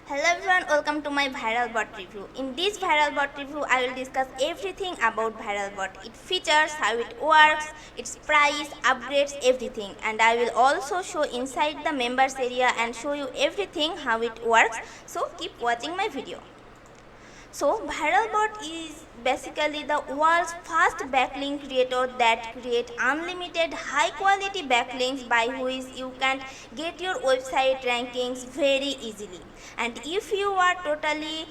Hello everyone, welcome to my ViralBot review. In this ViralBot review, I will discuss everything about ViralBot, its features, how it works, its price, upgrades, everything. And I will also show inside the members area and show you everything how it works. So keep watching my video. So ViralBot is basically the world's first backlink creator that create unlimited high quality backlinks by which you can get your website rankings very easily. And if you are totally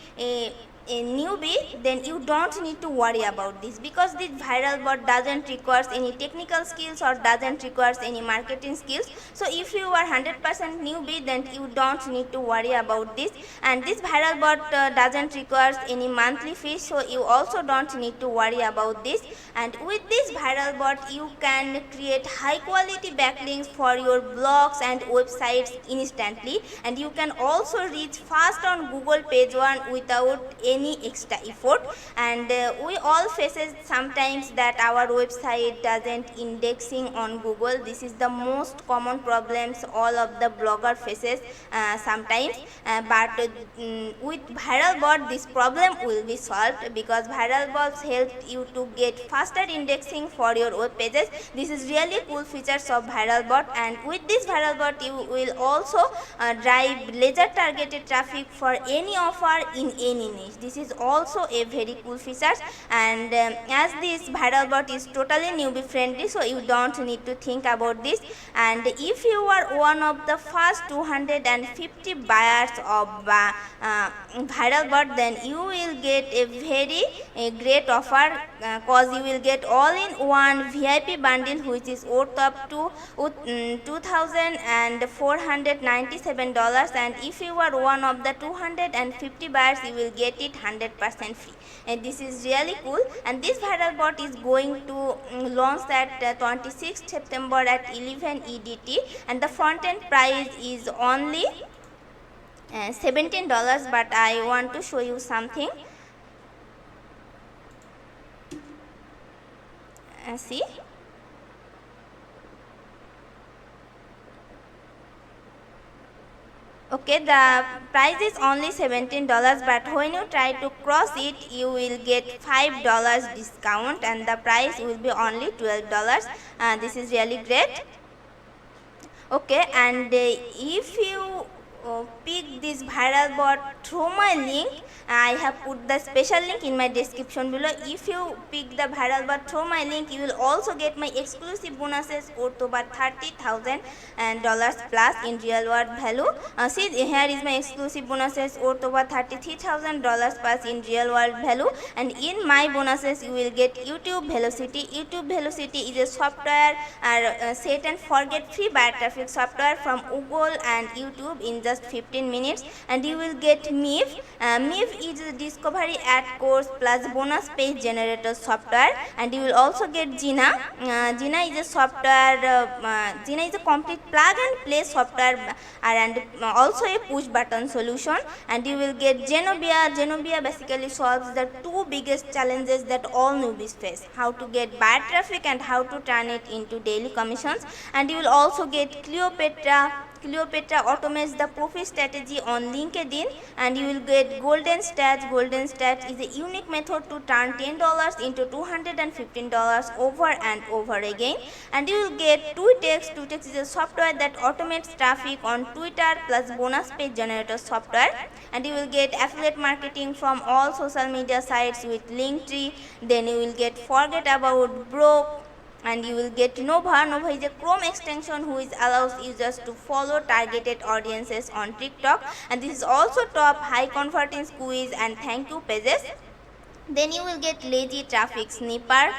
a newbie, then you don't need to worry about this, because this ViralBot doesn't require any technical skills or doesn't require any marketing skills. So if you are 100% newbie, then you don't need to worry about this. And this ViralBot doesn't require any monthly fees, so you also don't need to worry about this. And with this ViralBot, you can create high quality backlinks for your blogs and websites instantly, and you can also reach fast on Google page one without any extra effort. And we all faces sometimes that our website doesn't indexing on Google. This is the most common problems all of the blogger faces sometimes, but with ViralBot this problem will be solved, because ViralBot help you to get faster indexing for your web pages. This is really cool features of ViralBot, and with this ViralBot you will also drive laser targeted traffic for any offer in any niche. This is also a very cool feature. And as this ViralBot is totally newbie friendly, so you don't need to think about this. And if you are one of the first 250 buyers of ViralBot, then you will get a very great offer, cause you will get all in one VIP bundle which is worth up to $2,497. And if you are one of the 250 buyers, you will get it 100% free. And this is really cool. And this ViralBot is going to launch at 26th September at 11 EDT, and the front end price is only $17. But I want to show you something. See, okay, the price is only $17, but when you try to cross it, you will get $5 discount, and the price will be only $12. This is really great. Okay, and if you pick this ViralBot through my link, I have put the special link in my description below. If you pick the ViralBot through my link, you will also get my exclusive bonuses worth over $30,000 plus in real world value. See, here is my exclusive bonuses worth over $33,000 plus in real world value. And in my bonuses you will get YouTube Velocity. YouTube Velocity is a software set and forget free buyer traffic software from Google and YouTube in just 15 minutes. And you will get MIF. MIF is a discovery ad course plus bonus page generator software. And you will also get Jina. Jina is a software, Jina is a complete plug and play software and also a push button solution. And you will get Genobia. Genobia basically solves the two biggest challenges that all newbies face: how to get buyer traffic and how to turn it into daily commissions. And you will also get Cleopatra. Cleopatra automates the profit strategy on LinkedIn. And you will get Golden Stats. Golden Stats is a unique method to turn $10 into $215 over and over again. And you will get Tweetex. Tweetex is a software that automates traffic on Twitter plus bonus page generator software. And you will get affiliate marketing from all social media sites with Linktree. Then you will get Forget About Broke. And you will get Nova. Nova is a Chrome extension which allows users to follow targeted audiences on TikTok. And this is also top high converting quiz and thank you pages. Then you will get Lazy Traffic Snipper,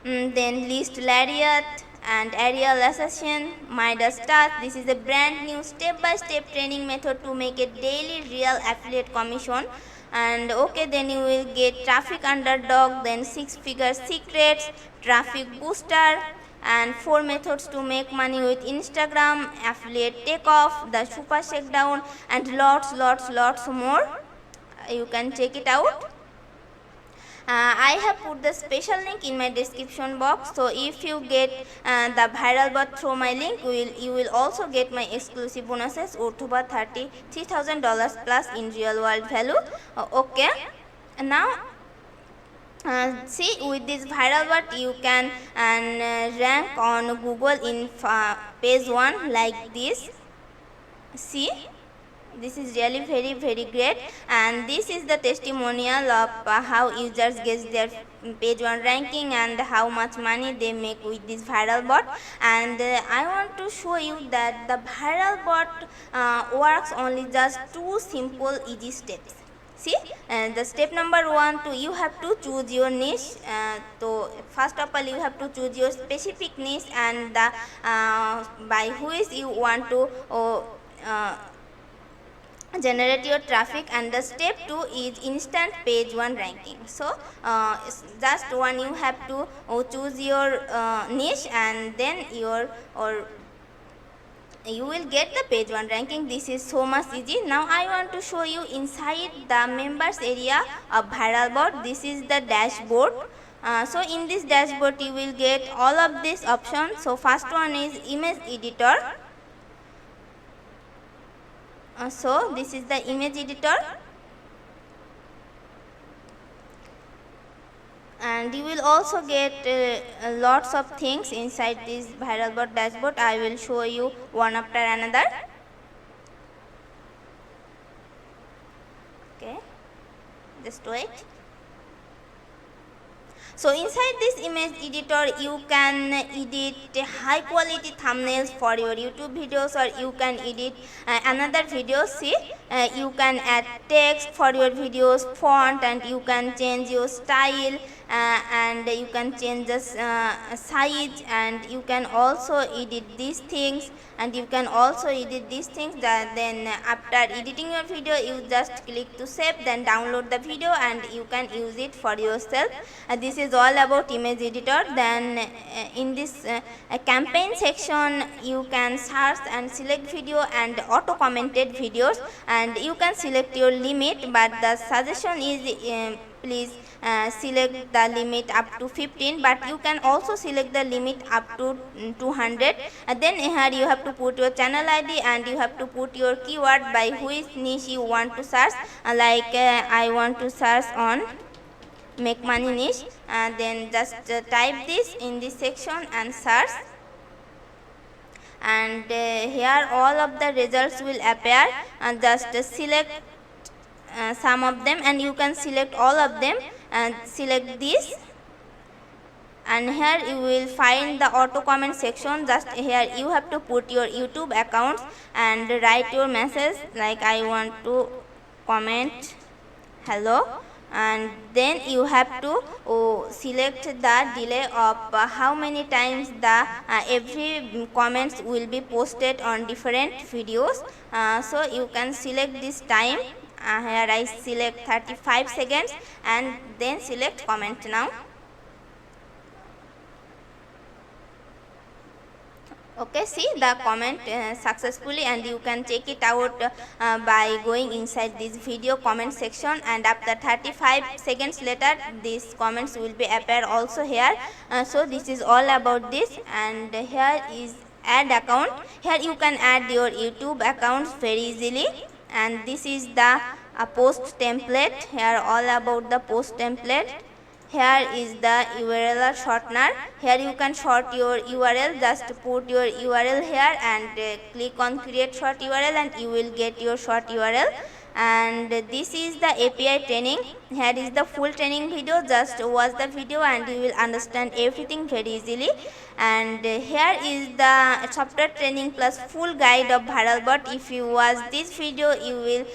then List Lariat and Aerial Assassin, Midas Touch. This is a brand new step-by-step training method to make a daily real affiliate commission. And okay, then you will get Traffic Underdog, then 6-figure secrets, Traffic Booster, and 4 methods to make money with Instagram, affiliate takeoff, the super shakedown, and lots more. You can check it out. I have put the special link in my description box, so if you get the viral bot through my link, you will also get my exclusive bonuses worth over $33,000 plus in real world value. Okay, now see, with this viral bot you can rank on Google in page 1 like this. See, this is really very great, and this is the testimonial of how users get their page 1 ranking and how much money they make with this viral bot. And I want to show you that the viral bot works only just 2 simple easy steps. See, the step number 1, you have to choose your niche. So first of all you have to choose your specific niche and the by which you want to generate your traffic, and the step 2 is instant page 1 ranking. So just one, you have to choose your niche, and then you will get the page 1 ranking. This is so much easy. Now I want to show you inside the members area of ViralBot. This is the dashboard. So in this dashboard you will get all of these options. So first one is image editor. So this is the image editor, and you will also get lots of things inside this ViralBot dashboard. I will show you one after another. Okay, just wait. So inside this image editor you can edit high quality thumbnails for your YouTube videos, or you can edit another video. See, you can add text for your videos, font, and you can change your style, and you can change the size, and you can also edit these things, and you can also edit these things. Then after editing your video you just click to save, then download the video and you can use it for yourself. This is all about image editor. Then in this campaign section you can search and select video and auto commented videos, and you can select your limit, but the suggestion is please select the limit up to 15, but you can also select the limit up to 200. Then here you have to put your channel ID, and you have to put your keyword by which niche you want to search. Like I want to search on make money niche, and then just type this in this section and search, and here all of the results will appear, and just select some of them, and you can select all of them and select this, and here you will find the auto comment section. Just here you have to put your YouTube accounts and write your message like I want to comment hello, and then you have to select the delay of how many times the every comments will be posted on different videos. So you can select this time. Here I select 35 seconds and then select comment now. Okay, see the comment successfully, and you can check it out by going inside this video comment section, and after 35 seconds later these comments will be appear also here. So this is all about this, and here is add account. Here you can add your YouTube accounts very easily, and this is the post template. Here all about the post template. Here is the URL shortener. Here you can short your URL. Just put your URL here and click on create short URL, and you will get your short URL. And this is the API training. Here is the full training video. Just watch the video and you will understand everything very easily. And here is the software training plus full guide of ViralBot. If you watch this video, you will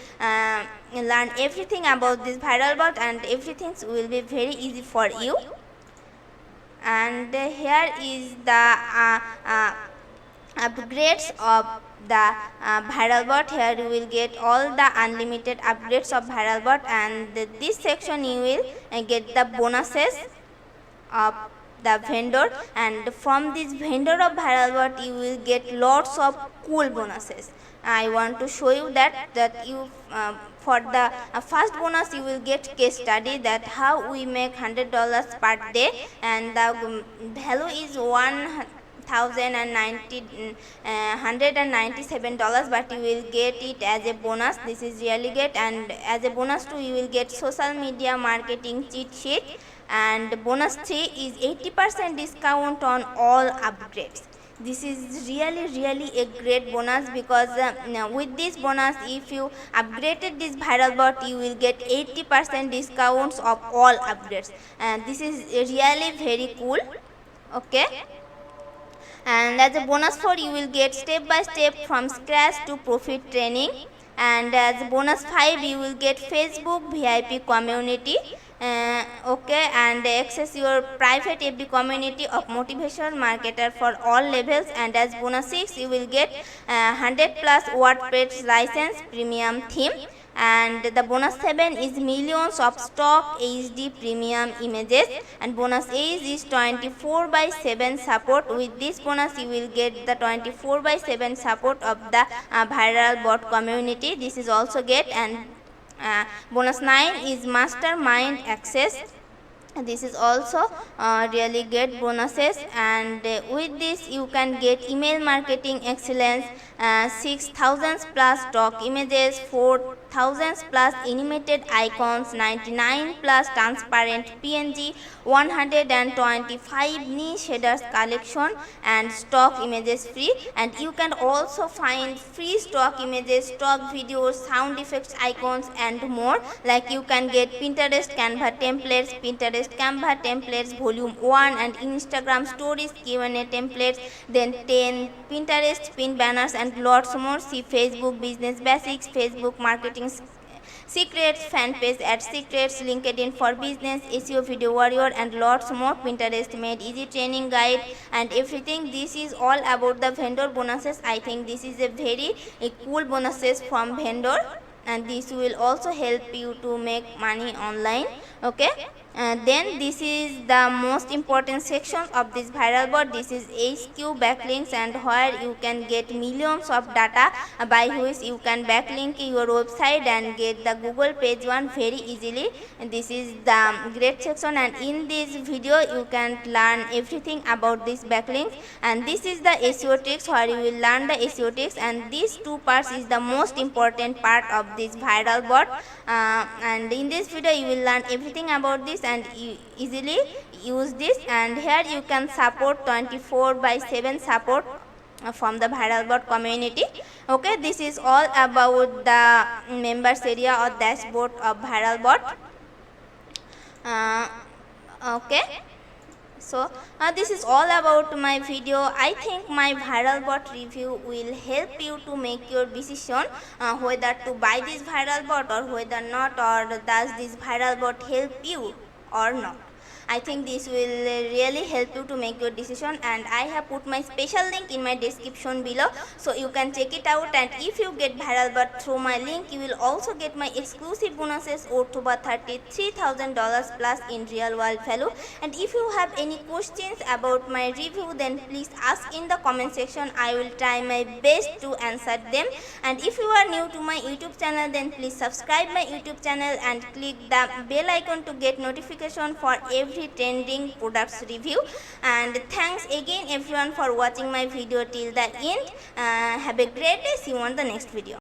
learn everything about this ViralBot, and everything will be very easy for you. And here is the upgrades of the ViralBot. Here you will get all the unlimited upgrades of ViralBot, and this section you will get the bonuses of the vendor, and from this vendor of ViralBot you will get lots of cool bonuses. I want to show you that you for the first bonus you will get case study that how we make $100 per day, and the value is $1,197, but you will get it as a bonus. This is really great, and as a bonus too you will get social media marketing cheat sheet, and bonus 3 is 80% discount on all upgrades. This is really a great bonus, because now with this bonus, if you upgraded this viral bot, you will get 80% discounts of all upgrades, and this is really very cool. Okay, and as a bonus 4 you will get step by step from scratch to profit training, and as a bonus 5 you will get Facebook VIP community. Okay, and access your private FB community of motivational marketer for all levels, and as bonus 6 you will get 100 plus WordPress license premium theme, and the bonus 7 is millions of stock HD premium images, and bonus 8 is 24/7 support. With this bonus you will get the 24/7 support of the viral bot community. This is also get, and bonus 9 is mastermind access. This is also really great bonuses, and with this you can get email marketing excellence, 6,000 plus stock images, 4,000 plus animated icons, 99 plus transparent PNG, 125 niche shaders collection, and stock images free. And you can also find free stock images, stock videos, sound effects, icons, and more. Like you can get Pinterest Canva templates, Pinterest Canva templates volume 1, and Instagram stories Q&A templates, then 10 Pinterest pin banners, and lots more. See Facebook business basics, Facebook marketing secrets, fan page at secrets, LinkedIn for business, SEO video warrior, and lots more. Pinterest made easy training guide and everything. This is all about the vendor bonuses. I think this is a very cool bonuses from vendor, and this will also help you to make money online. Okay, then this is the most important section of this viral bot. This is HQ backlinks, and where you can get millions of data by which you can backlink your website and get the Google page one very easily. And this is the great section, and in this video you can learn everything about this backlinks, and this is the SEO tricks where you will learn the SEO tricks, and these two parts is the most important part of this viral bot. And in this video you will learn everything about this and easily use this. And here you can support 24/7 support from the viral bot community. Okay, this is all about the members area or dashboard of viral bot. Okay, so this is all about my video. I think my viral bot review will help you to make your decision whether to buy this viral bot or whether not, or does this viral bot help you or not. I think this will really help you to make your decision, and I have put my special link in my description below, so you can check it out. And if you get viral bot through my link, you will also get my exclusive bonuses worth over $33,000 plus in real world value. And if you have any questions about my review, then please ask in the comment section. I will try my best to answer them. And if you are new to my YouTube channel, then please subscribe my YouTube channel and click the bell icon to get notification for every trending products review. And thanks again everyone for watching my video till the end. Have a great day. See you on the next video.